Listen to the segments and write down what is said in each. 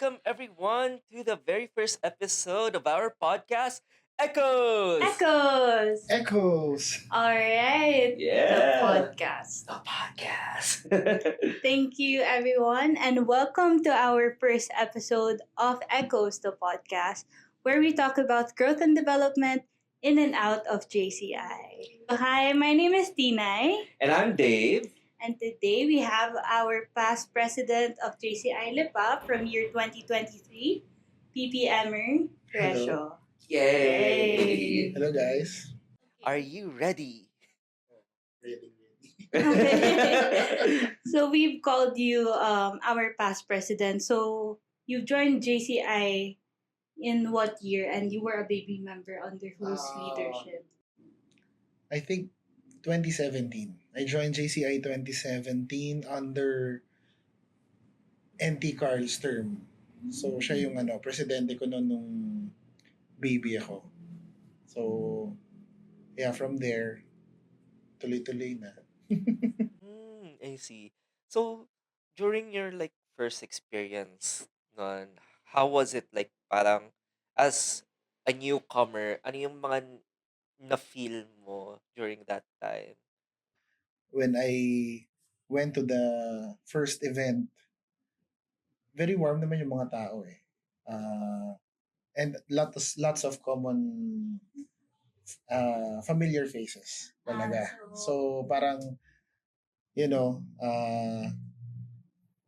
welcome everyone to the very first episode of our podcast, Echoes! Echoes! Echoes. Alright, the Yeah. podcast. The podcast. Thank you, everyone, and welcome to our first episode of Echoes, the podcast, where we talk about growth and development in and out of JCI. Hi, my name is Tinay, and I'm Dave. and today we have our past president of JCI Lipa from year 2023, PPMer Resho. Yay! Hello guys. Are you ready? Ready. So we've called you our past president. So you joined JCI in what year, and you were a baby member under whose leadership? I think 2017. I joined JCI 2017 under NT Carl's term. So siya yung presidente ko noon nung baby ako. So yeah, from there tuloy-tuloy na. I see. So, during your first experience nun, how was it like parang as a newcomer, ano yung mga na-feel mo during that time? When I went to the first event, very warm naman yung mga tao eh. And lots of common familiar faces talaga. So parang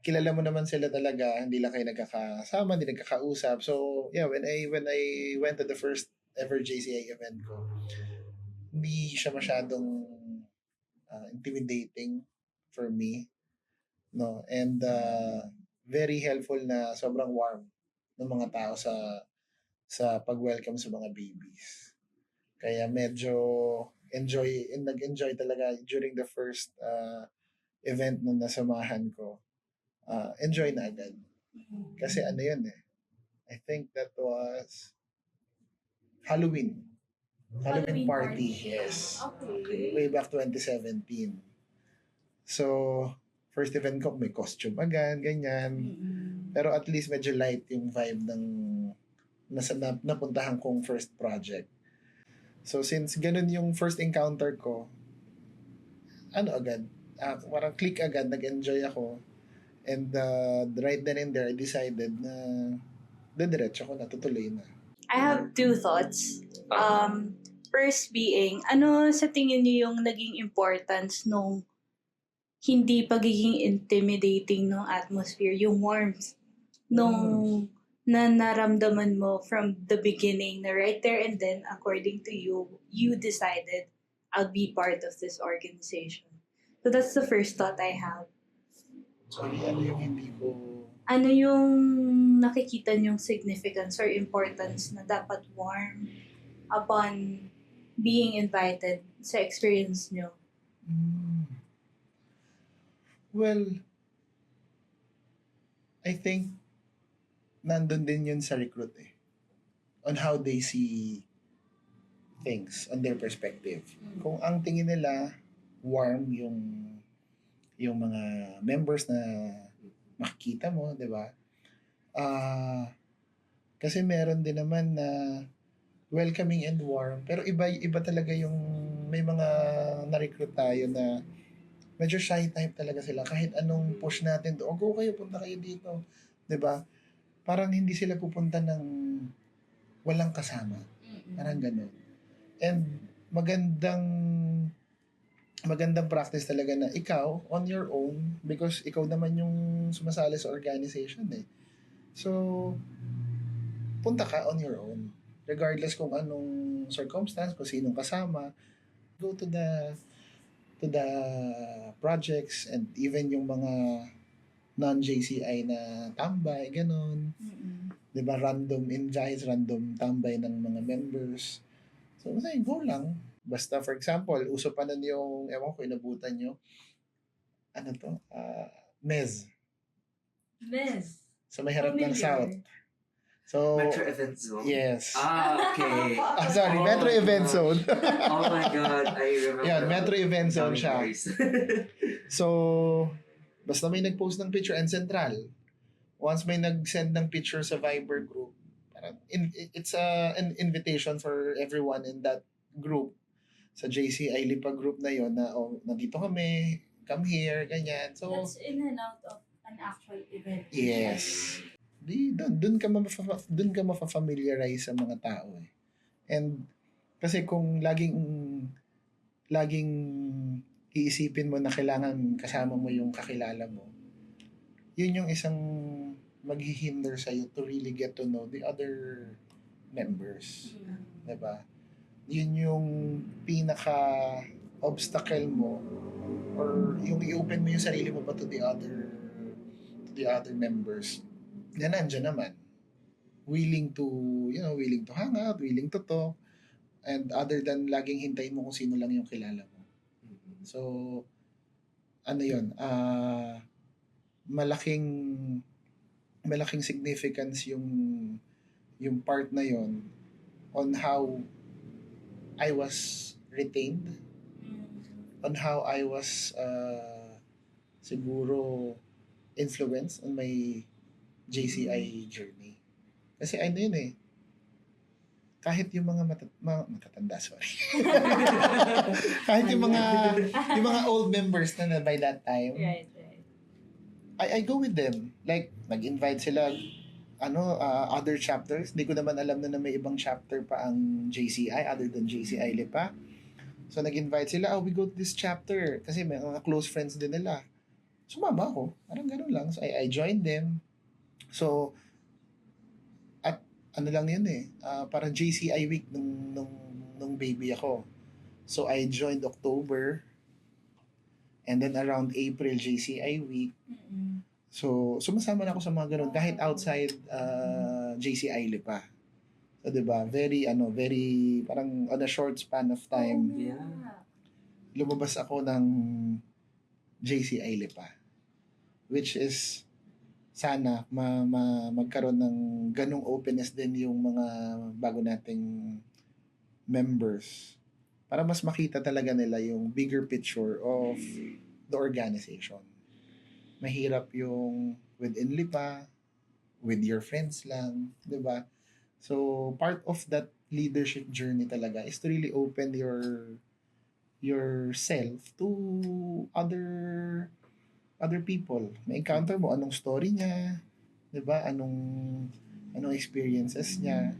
kilala mo naman sila talaga, hindi lang kayo nagkakasama, hindi nagkakausap. So yeah, when I went to the first ever JCI event ko, hindi siya masyadong intimidating for me, no? And very helpful na sobrang warm ng mga tao sa pag-welcome sa mga babies. Kaya medyo nag-enjoy talaga during the first event na nasamahan ko. Enjoy na agad. Kasi yun eh. I think that was Halloween. Halloween party, yes. Okay. Way back 2017. So, first event ko, may costume agad, ganyan. Pero at least medyo light yung vibe ng napuntahan kong first project. So, since ganun yung first encounter ko, agad, parang click agad, nag-enjoy ako. And right then and there, I decided na diretso ko, natutuloy na. I have two thoughts. First being, ano sa tingin niyo yung naging importance nung hindi pagiging intimidating ng atmosphere, yung warmth nung na naramdaman mo from the beginning, na right there and then, according to you, you decided, I'll be part of this organization. So that's the first thought I have. Sorry, yung hindi ko... Ano yung nakikita niyong significance or importance na dapat warm upon being invited sa experience niyo? Well, I think nandun din yun sa recruit eh. On how they see things, on their perspective. Kung ang tingin nila, warm yung mga members na makikita mo, di ba? Kasi meron din naman na welcoming and warm. Pero iba talaga yung may mga na-recruit tayo na medyo shy type talaga sila. Kahit anong push natin, go kayo, punta kayo dito. Di ba? Parang hindi sila pupunta ng walang kasama. Parang ganun. And magandang practice talaga na ikaw, on your own, because ikaw naman yung sumasali sa organization eh. So, punta ka on your own. Regardless kung anong circumstance, kung sinong kasama, go to the projects and even yung mga non-JCI na tambay, ganun. Diba, random invites, random tambay ng mga members. So, go lang. Basta, for example, uso pa nun yung, ewan ko, inabutan nyo. Mez. So, may harap ng South. So, Metro Event Zone? yes. Okay. Sorry, Metro Event Zone. Oh my God, I remember. Yan, Metro Event Zone Daming siya. noise. So, basta may nag-post ng picture and central. Once may nag-send ng picture sa Viber group, parang it's an invitation for everyone in that group, sa JCI Lipa group na yon, na oh, nandito kami, come here, ganyan. So, That's in and out of an actual event. yes. Dun ka mafa-familiarize sa mga tao eh. And kasi kung laging iisipin mo na kailangan kasama mo yung kakilala mo, yun yung isang maghihinder sa'yo to really get to know the other members. Diba? Yun yung pinaka-obstacle mo, or yung i-open mo yung sarili mo ba to the other members na nandyan naman. Willing to hang out, willing to talk, and other than laging hintayin mo kung sino lang yung kilala mo. So, ano yun, malaking significance yung part na yon on how I was retained, on how I was siguro influenced on my JCI journey. Kasi ano yun eh, kahit yung mga matatanda, sorry. Kahit yung mga old members na by that time, Right. I go with them. Like, nag-invite sila, other chapters. Hindi ko naman alam na may ibang chapter pa ang JCI other than JCI Lipa. So, nag-invite sila, we go to this chapter. Kasi may mga close friends din nila. Sumama ako. Parang ganun lang. So, I joined them. So, at ano lang yun eh, parang JCI week nung baby ako. So, I joined October. And then around April, JCI week. So, sumasama na ako sa mga ganun kahit outside JCI Lipa. So, 'di ba? Very parang on a short span of time, lumabas ako ng JCI Lipa. Which is sana magkaroon ng ganung openness din yung mga bago nating members para mas makita talaga nila yung bigger picture of the organization. Mahirap yung within Lipa, with your friends lang, di ba? So, part of that leadership journey talaga is to really open yourself to other people. May-encounter mo anong story niya, di ba? Anong experiences niya.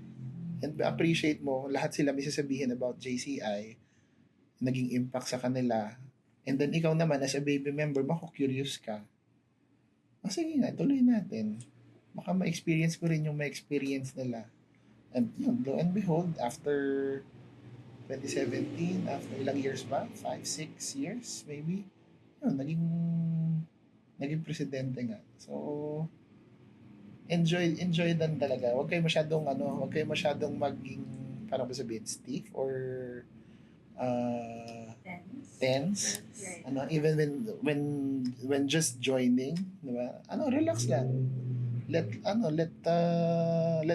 And appreciate mo, lahat sila may sasabihin about JCI, naging impact sa kanila. And then ikaw naman as a baby member, mako-curious ka. Sige nga, tuloy natin. Baka ma-experience ko rin yung ma-experience nila. And yun, lo and behold, after 2017, after ilang years ba? 5, 6 years, maybe? Yun, naging presidente nga. So, enjoy dan talaga. Huwag kayo masyadong maging, parang ba sabihin, stiff or tense. Right. Even when just joining, di ba? Relax lang. Let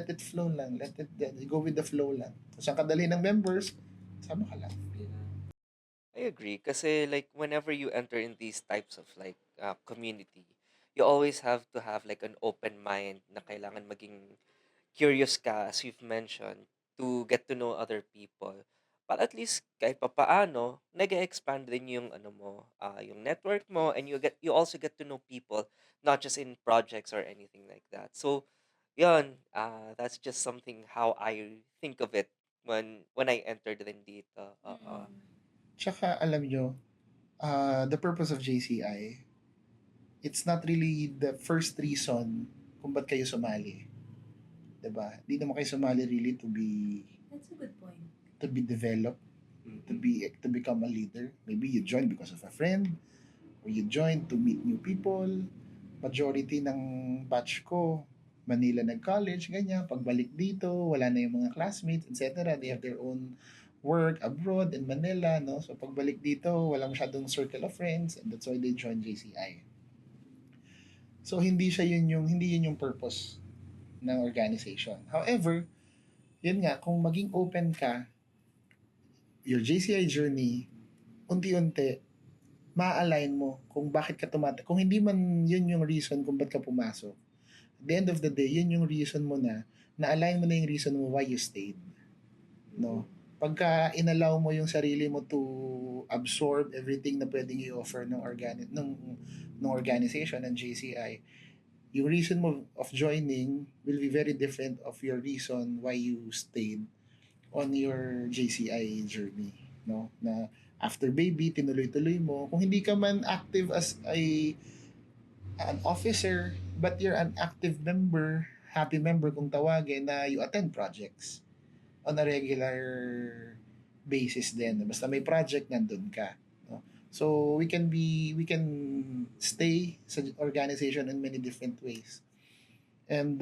it flow lang. Let it go with the flow lang. Kung saan kadali ng members, sama ka lang. I agree kasi like whenever you enter in these types of like community, you always have to have like an open mind na kailangan maging curious ka, as you've mentioned, to get to know other people. Para at least kahit papaano, nag-expand din yung ano mo, yung network mo, and you also get to know people not just in projects or anything like that. So, yun, that's just something how I think of it when I entered din dito. Tsaka alam nyo, the purpose of JCI, it's not really the first reason kung ba't kayo sumali. Diba? Hindi naman kayo sumali really to be That's a good point. to be developed, to become a leader. Maybe you joined because of a friend, or you joined to meet new people. Majority ng batch ko, Manila nag-college, ganyan. Pagbalik dito, wala na yung mga classmates, etc. They have their own work abroad in Manila, no? So pagbalik dito, wala masyadong circle of friends, and that's why they joined JCI. So hindi yun yung purpose ng organization. However, yun nga, kung maging open ka, your JCI journey, unti-unti, ma-align mo kung bakit ka kung hindi man yun yung reason kung ba't ka pumasok, the end of the day, yun yung reason mo na-align mo na yung reason mo why you stayed. No? Pagka inallow mo yung sarili mo to absorb everything na pwedeng i-offer ng organization, ng JCI, yung reason mo of joining will be very different of your reason why you stayed on your JCI journey. No? Na after baby, tinuloy-tuloy mo. Kung hindi ka man active as an officer, but you're an active member, happy member kung tawagin, na you attend projects on a regular basis din. Basta may project, nandun ka. No? So, we can stay sa organization in many different ways. And,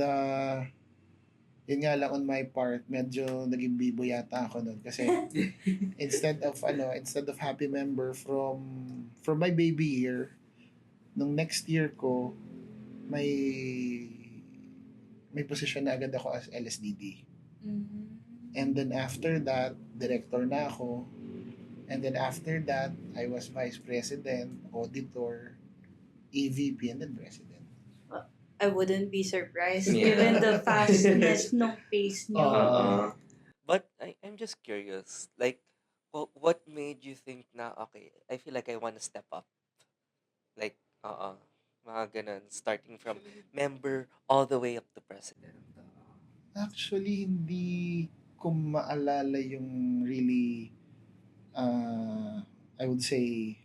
yun nga lang on my part, medyo naging bibo yata ako nun. Kasi, instead of happy member from my baby year, nung next year ko, may position na agad ako as LSDD. And then after that, director na ako. And then after that, I was vice president, auditor, EVP, and then president. I wouldn't be surprised Yeah. given the fastness ng pace niyo. But I'm just curious, like, what made you think na, okay, I feel like I want to step up? Like, mga ganun, starting from member all the way up to president. Actually, hindi ko maalala yung really, I would say,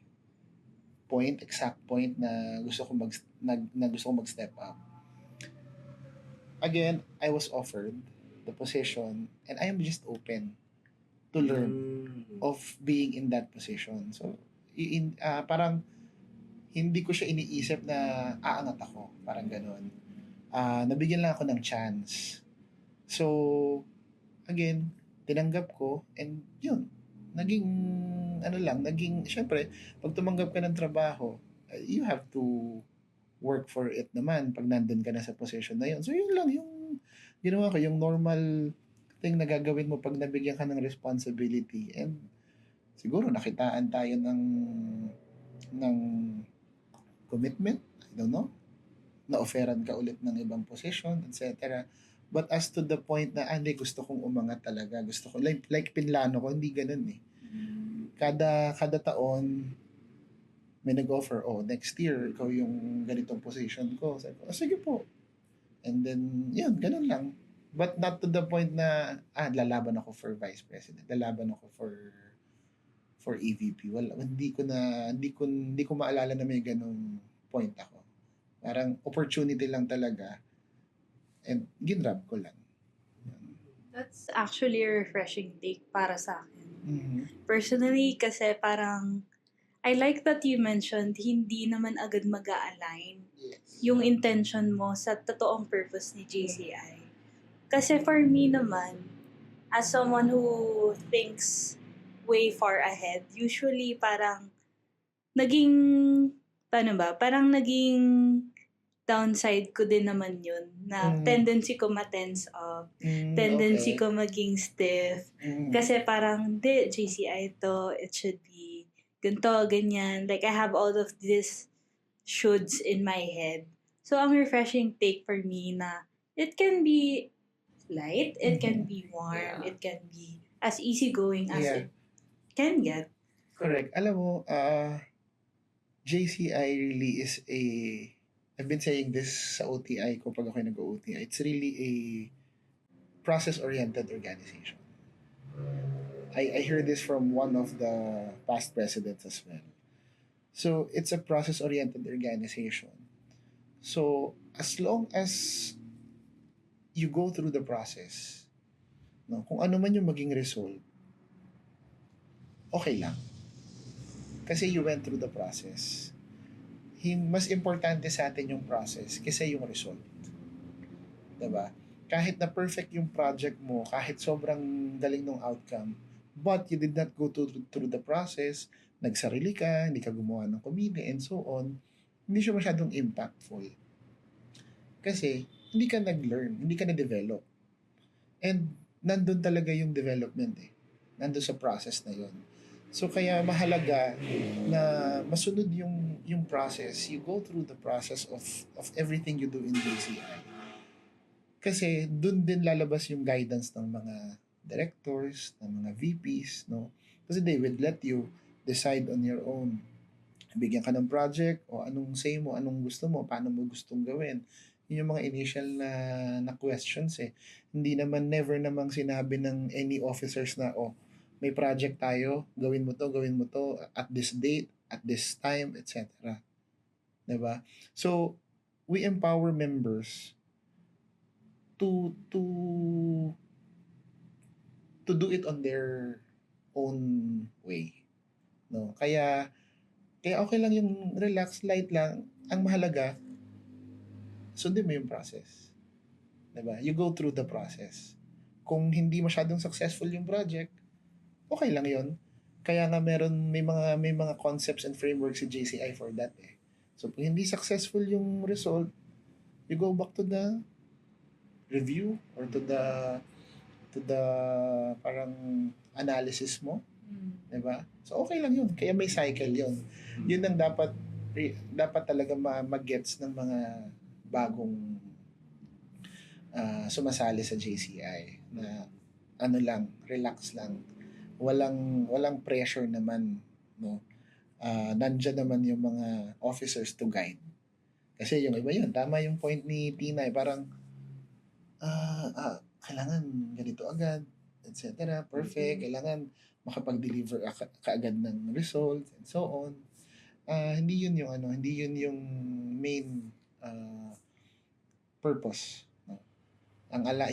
exact point na gusto ko mag-step up. Again, I was offered the position and I am just open to learn of being in that position. So, parang hindi ko siya iniisip na aangat ako. Parang ganun. Nabigyan lang ako ng chance. So, again, tinanggap ko and yun, syempre, pag tumanggap ka ng trabaho, you have to work for it naman pag nandun ka na sa position na yun. So, yun lang yung ginawa ko, yung normal thing na gagawin mo pag nabigyan ka ng responsibility. And siguro nakitaan tayo ng commitment, I don't know, na-offeran ka ulit ng ibang position, etc. But as to the point na, hindi, gusto kong umangat talaga. Gusto ko, like pinlano ko, hindi ganun eh. Kada taon, may nag-offer, next year, ikaw yung ganitong position ko. Sabi ko, sige po. And then, yun, ganun lang. But not to the point na, lalaban ako for vice president. Lalaban ako for EVP. Wala, hindi ko maalala na may ganung point ako. Parang opportunity lang talaga. And ginrab ko lang. That's actually a refreshing take para sa akin. Mm-hmm. Personally, kasi parang, I like that you mentioned, hindi naman agad mag-a-align yung intention mo sa totoong purpose ni JCI. Kasi for me naman, as someone who thinks way far ahead, usually parang naging downside ko din naman yun na tendency ko ma-tense up, tendency ko maging stiff. Kasi parang, JCI to, it should be ganito, ganyan. Like, I have all of these shoulds in my head. So, ang refreshing take for me na it can be light, it can be warm, it can be as easygoing as it can get. Correct. Alam mo, JCI really is I've been saying this sa OTI ko pag ako nag-OTI. It's really a process-oriented organization. I heard this from one of the past presidents as well. So, it's a process-oriented organization. So, as long as you go through the process, no, kung ano man yung maging result, okay lang. Kasi you went through the process. Mas importante sa atin yung process kasi yung result. Diba? Kahit na perfect yung project mo, kahit sobrang galing ng outcome, but you did not go through the process, nagsarili ka, hindi ka gumawa ng committee, and so on, hindi siya masyadong impactful. Kasi, hindi ka nag-learn, hindi ka na-develop. And, nandun talaga yung development eh. Nandun sa process na yun. So, kaya mahalaga na masunod yung process. You go through the process of everything you do in JCI. Kasi dun din lalabas yung guidance ng mga directors, ng mga VPs, no? Kasi they would let you decide on your own. Bigyan ka ng project o anong say mo, anong gusto mo, paano mo gustong gawin. Yun yung mga initial na questions eh. Hindi naman, never namang sinabi ng any officers na, oh, may project tayo, gawin mo to at this date, at this time, etc. Diba? So, we empower members to do it on their own way. No? Kaya okay lang yung relax, light lang. Ang mahalaga, sundin mo yung process. Diba? You go through the process. Kung hindi masyadong successful yung project, okay lang yon. Kaya nga may mga concepts and frameworks si JCI for that eh. So, kung hindi successful yung result, you go back to the review or to the parang analysis mo, 'di ba? So okay lang 'yun. Kaya may cycle 'yun. 'Yun ang dapat talaga mag-gets ng mga bagong sumasali sa JCI na ano lang, relax lang. Walang pressure naman, no. Nandiyan naman yung mga officers to guide. Kasi yung iba yun, tama yung point ni Tina, parang kailangan ganito agad, etc. Perfect, kailangan makapag-deliver kaagad ng results and so on. Hindi yun yung hindi yun yung main purpose. No?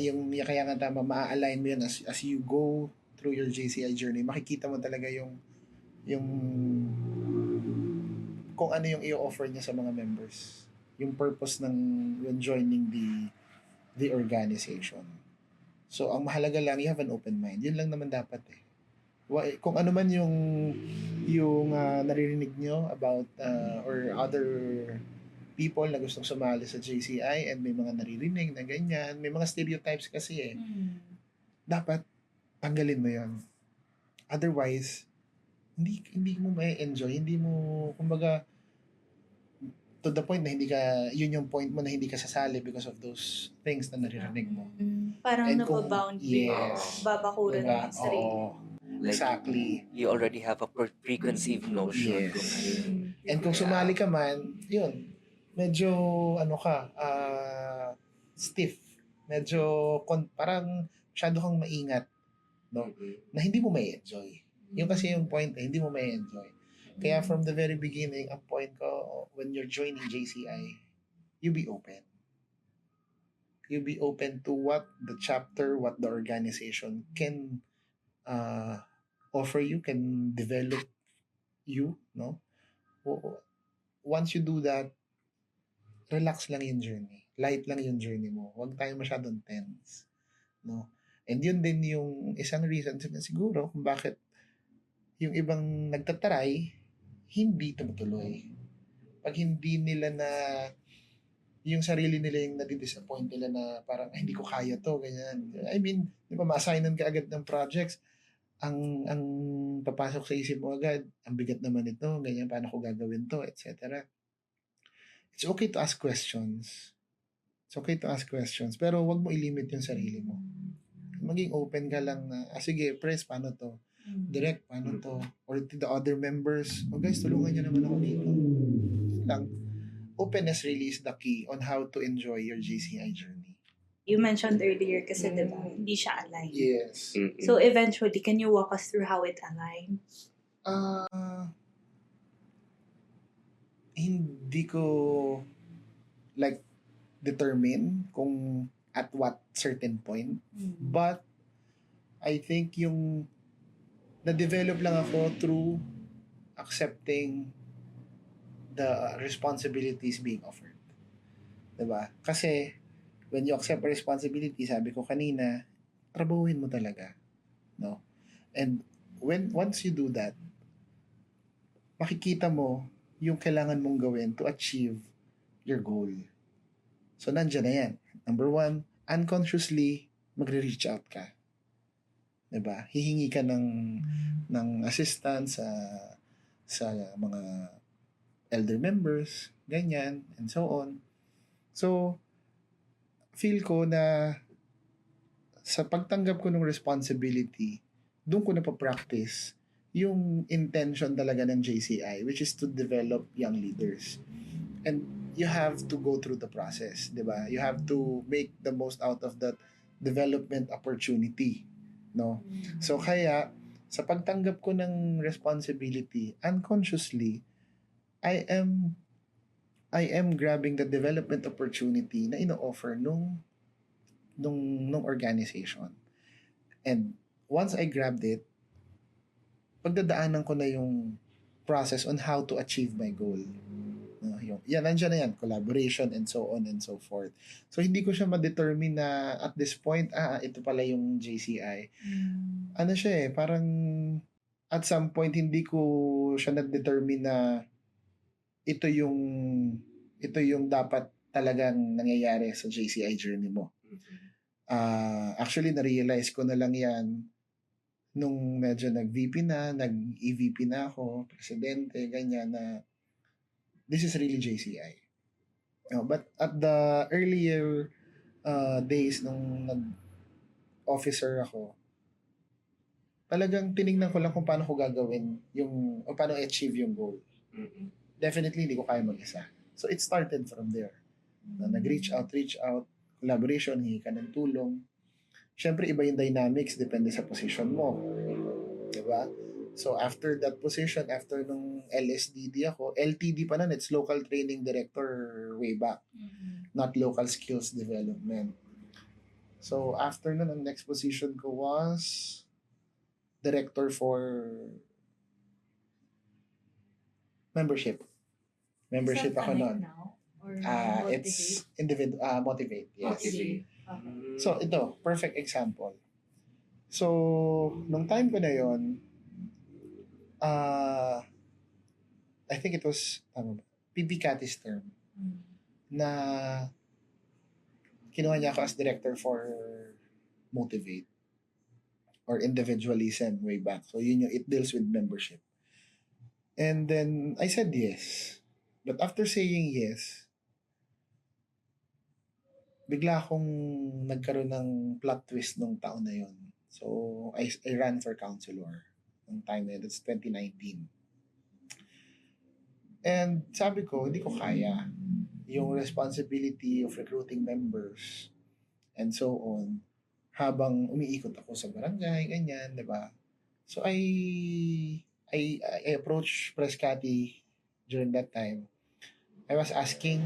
Yung kaya nga tama, maa-align mo yun as you go through your JCI journey. Makikita mo talaga yung kung ano yung i-offer niya sa mga members. Yung purpose ng when joining the organization. So, ang mahalaga lang, you have an open mind. Yun lang naman dapat eh. Kung ano man yung naririnig nyo about or other people na gustong sumali sa JCI and may mga naririnig na ganyan, may mga stereotypes kasi eh. Dapat tanggalin mo yon. Otherwise, hindi mo may enjoy, hindi mo, kumbaga, to the point na yun yung point mo na hindi ka sasali because of those things na naririnig mo. Parang And kung, napaboundary, yes, babakuran diba? mo yung sarili. Oo, Like, exactly. you already have a preconceived notion. Yes. Kung ano yung, And kung sumali ka man, yun, medyo, stiff. Medyo, parang masyado kang maingat, no? Na hindi mo may enjoy. Yung kasi yung point hindi mo may enjoy. Kaya from the very beginning, ang point ko, when you're joining JCI, you be open. You be open to what the chapter, what the organization can offer you, can develop you, no? Once you do that, relax lang yung journey. Light lang yung journey mo. Huwag tayo masyadong tense, no? And yun din yung isang reason siguro kung bakit yung ibang nagtataray, hindi tumutuloy. Pag hindi nila na yung sarili nila yung nadi-disappoint nila na parang hindi ko kaya to, ganyan. I mean, di ba ma-assignan ka agad ng projects, ang papasok sa isip mo agad, ang bigat naman ito, ganyan, paano ko gagawin to, etc. It's okay to ask questions. It's okay to ask questions, pero wag mo ilimit yung sarili mo. Maging open ka lang na, sige, press, paano to? Direct, paano to? Or to the other members, guys, tulungan nyo naman ako dito. Lang. Openness really is the key on how to enjoy your JCI journey. You mentioned earlier kasi diba, hindi siya aligned. Yes. So eventually, can you walk us through how it aligned? Hindi ko like determine kung at what certain point. But I think yung na-develop lang ako through accepting the responsibilities being offered. Diba? Kasi when you accept a responsibility, sabi ko kanina, trabahuin mo talaga. No? And once you do that, makikita mo yung kailangan mong gawin to achieve your goal. So, nandiyan na yan. Number 1, unconsciously, magre-reach out ka. Diba? Hihingi ka ng assistance sa mga elder members, ganyan, and so on. So, feel ko na sa pagtanggap ko ng responsibility, doon ko napapractice yung intention talaga ng JCI, which is to develop young leaders. And you have to go through the process, di ba? You have to make the most out of that development opportunity, no? So kaya, sa pagtanggap ko ng responsibility, unconsciously, I am I am grabbing the development opportunity na ino-offer nung organization. And once I grabbed it, pagdadaanan ko na yung process on how to achieve my goal. No, yan, nandiyan na yan, collaboration and so on and so forth. So, hindi ko siya ma-determine na at this point, ito pala yung JCI. Ano siya parang at some point, hindi ko siya na-determine na ito yung dapat talagang nangyayari sa JCI journey mo. Actually, na-realize ko na lang yan nung medyo nag-VP na, nag-EVP na ako, presidente, ganyan na this is really JCI. But at the earlier days nung nag-officer ako, talagang tinignan ko lang kung paano ko gagawin o paano achieve yung goal. Definitely, hindi ko kaya mag-isa. So, it started from there. Nag-reach out, collaboration, hingi ka ng tulong. Siyempre, iba yung dynamics, depende sa position mo. Diba? So, after that position, after nung LSDD ako, LTD pa nun, it's Local Training Director way back. Not Local Skills Development. So, after nun, ang next position ko was Director for Membership. Membership ako nun. It's Motivate. Yes. Motivate. So, ito, perfect example. So, nung time ko na yon, I think it was, PB Cathy's term, na kinuha niya ako as director for Motivate or individualism way back. So, yun it deals with membership. And then, I said yes. But after saying yes, bigla akong nagkaroon ng plot twist nung taon na yon. So, I ran for councilor nung time na yun. That's 2019. And sabi ko, hindi ko kaya yung responsibility of recruiting members and so on habang umiikot ako sa barangay, ganyan, di ba? So, I approached Prescati during that time. I was asking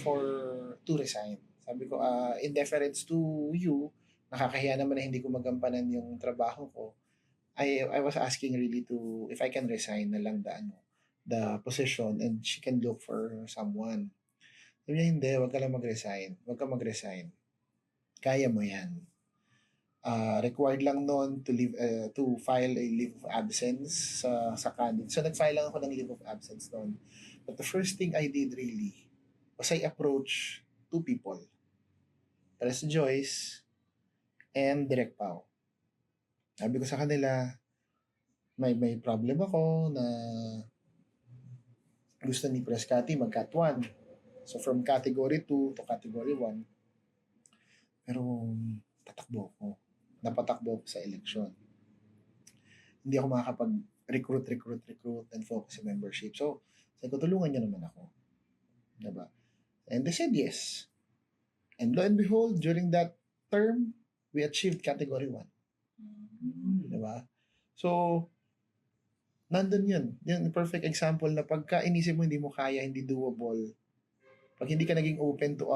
to resign. Sabi ko, in deference to you, nakakahiya naman na hindi ko magampanan yung trabaho ko. I was asking really to, if I can resign na lang the position and she can look for someone. Sabi niya, hindi, wag ka lang mag-resign. Wag ka mag-resign. Kaya mo yan. Required lang noon to file a leave of absence sa candidate. So, nag-file lang ako ng leave of absence noon. But the first thing I did really was I approached two people. Pres Joyce and Direk Pao. Sabi ko sa kanila, may problem ako na gusto ni Prescati mag-cat 1. So from category 2 to category 1. Pero napatakbo ako sa election. Hindi ako makakapag-recruit and focus sa membership. So, sabi ko, tulungan niyo naman ako. Diba? And they said yes. And lo and behold, during that term, we achieved category 1. Diba? So, nandun yun. Yung perfect example na pagka inisip mo hindi mo kaya, hindi doable, pag hindi ka naging open to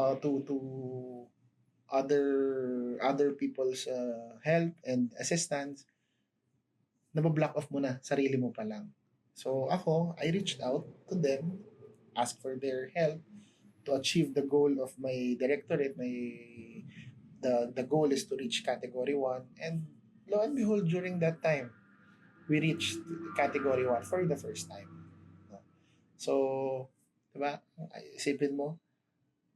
other people's help and assistance, nabablock off mo na, sarili mo pa lang. So ako, I reached out to them, asked for their help to achieve the goal of my directorate. The goal is to reach category 1, and lo and behold, during that time, we reached category 1 for the first time. So, diba, isipin mo,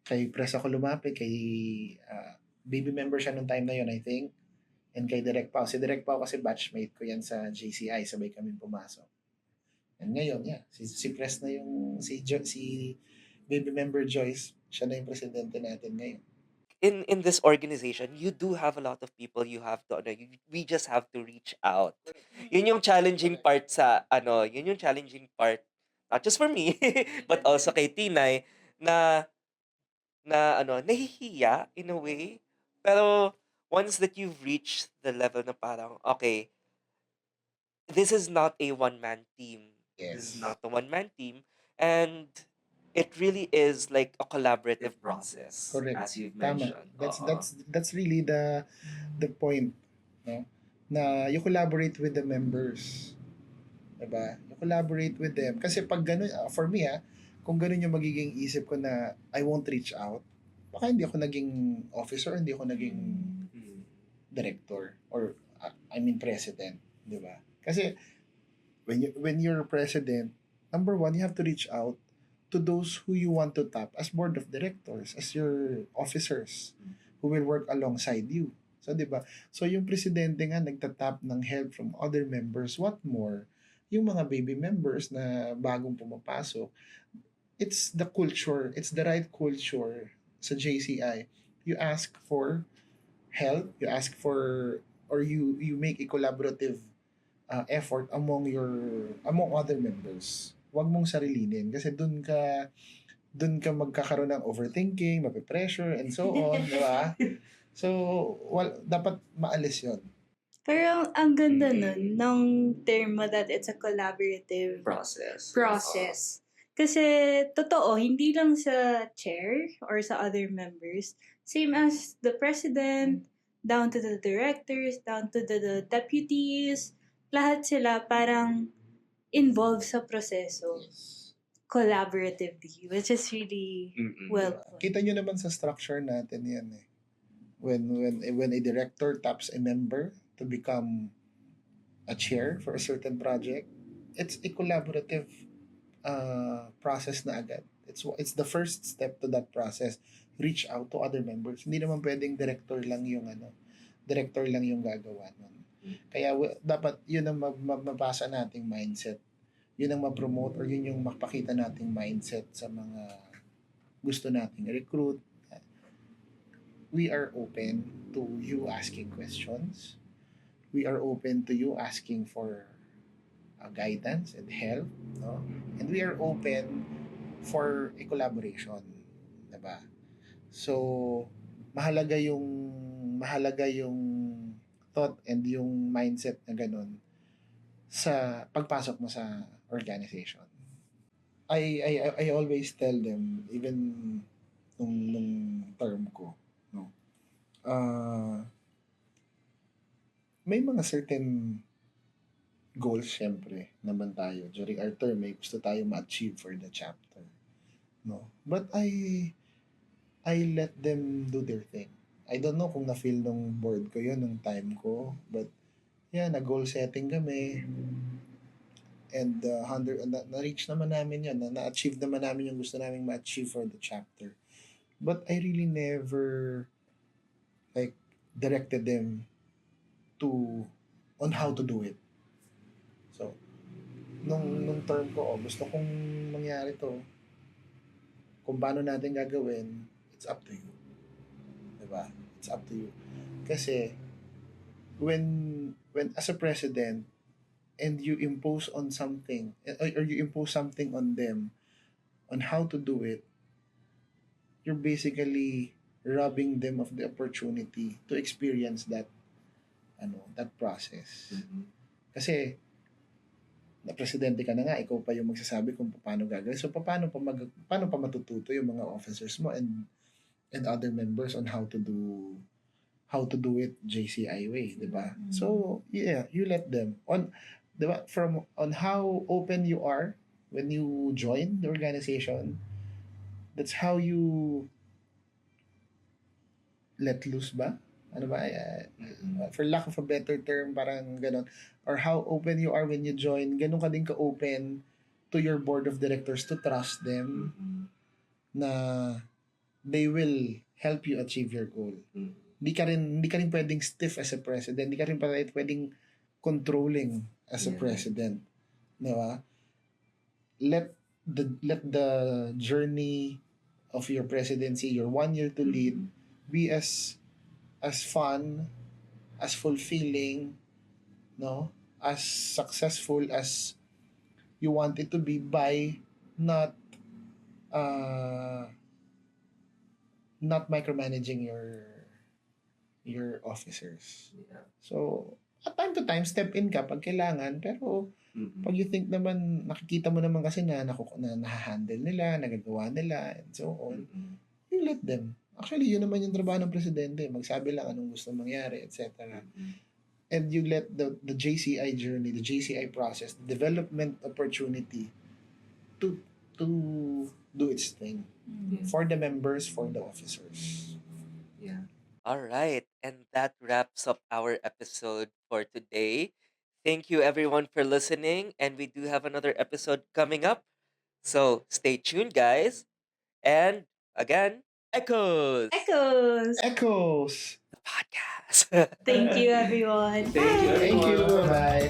kay Press ako lumapit, kay baby member siya nung time na yun, I think, and kay Direk Pao. Si Direk Pao kasi batchmate ko yan sa JCI, sabay kami pumasok. And ngayon, si Press na yung, si baby member Joyce, siya na yung presidente natin ngayon. in this organization, you do have a lot of people you have to ano, we just have to reach out. Yun yung challenging part sa ano, yun yung challenging part not just for me, but also kay Tinay na nahihiya in a way. Pero once that you've reached the level na parang, okay, this is not a one-man team. This is Yes. not a one-man team. And it really is like a collaborative process, Correct. as you've Tama. mentioned. That's really the point, no? Na you collaborate with the members. Diba? You collaborate with them. Kasi pag ganun, for me kung ganun yung magiging isip ko na I won't reach out, baka hindi ako naging officer, hindi ako naging director, or I mean president, di ba? Kasi when you're president, number one, you have to reach out to those who you want to tap as board of directors, as your officers who will work alongside you. So, di ba? So, yung presidente nga nagtatap ng help from other members. What more? Yung mga baby members na bagong pumapasok, it's the culture, it's the right culture sa JCI. You ask for help, you ask for, or you make a collaborative effort among other members. Huwag mong sarilinin kasi dun ka magkakaroon ng overthinking, mape-pressure, and so on, di ba? So, dapat maalis yon. Pero ang ganda nun, ng term mo that it's a collaborative process. Kasi, totoo, hindi lang sa chair or sa other members. Same as the president, down to the directors, down to the deputies. Lahat sila parang involved sa proseso collaboratively, which is really well put. Kita nyo naman sa structure natin yan eh. When a director taps a member to become a chair for a certain project, it's a collaborative process na agad. It's the first step to that process. Reach out to other members. Hindi naman pwedeng director lang yung gagawa nun. Kaya dapat yun ang mabasa nating mindset. Yun ang ma-promote or yun yung mapakita nating mindset sa mga gusto nating recruit. We are open to you asking questions. We are open to you asking for guidance and help, no? And we are open for a collaboration, diba? So, mahalaga yung thought and yung mindset na ganun sa pagpasok mo sa organization. I always tell them, even nung term ko, no? May mga certain goals syempre naman tayo. During our term, may gusto tayo ma-achieve for the chapter. No? But I let them do their thing. I don't know kung na-feel nung board ko yun, nung time ko. But, yeah, na-goal setting kami. And na-reach naman namin yun. Na-achieve naman namin yung gusto namin ma-achieve for the chapter. But I really never directed them on how to do it. So, nung term ko, gusto kong mangyari to. Kung paano natin gagawin, it's up to you. Diba? It's up to you. Kasi, when as a president, and you impose on something, or you impose something on them, on how to do it, you're basically robbing them of the opportunity to experience that process. Kasi, na presidente ka na nga, ikaw pa yung magsasabi kung paano gagawin. So, paano pa matututo yung mga officers mo and other members on how to do it JCI way, di ba? So, yeah, you let them. Di ba? On how open you are when you join the organization, that's how you let loose ba? Ano ba? For lack of a better term, parang ganon. Or how open you are when you join, ganon ka din ka-open to your board of directors to trust them na they will help you achieve your goal. Hindi ka rin pwedeng stiff as a president. Hindi ka rin pwedeng controlling as a president. Diba? Let the journey of your presidency, your 1 year to lead, be as fun, as fulfilling, no, as successful as you want it to be by not uh not micromanaging your officers. Yeah. So, at time to time, step in ka pag kailangan, pero Mm-mm. pag you think naman, nakikita mo naman kasi na nahahandle nila, nagagawa nila, and so on, Mm-mm. you let them. Actually, yun naman yung trabaho ng presidente. Magsabi lang anong gusto mangyari, etc. Mm-mm. And you let the JCI journey, the JCI process, the development opportunity to to do its thing for the members, for the officers. Yeah. All right. And that wraps up our episode for today. Thank you everyone for listening. And we do have another episode coming up. So stay tuned, guys. And again, Echoes, Echoes! Echoes! the podcast. Thank you, everyone. Thank you, Bye! Thank you. everyone. Bye-bye.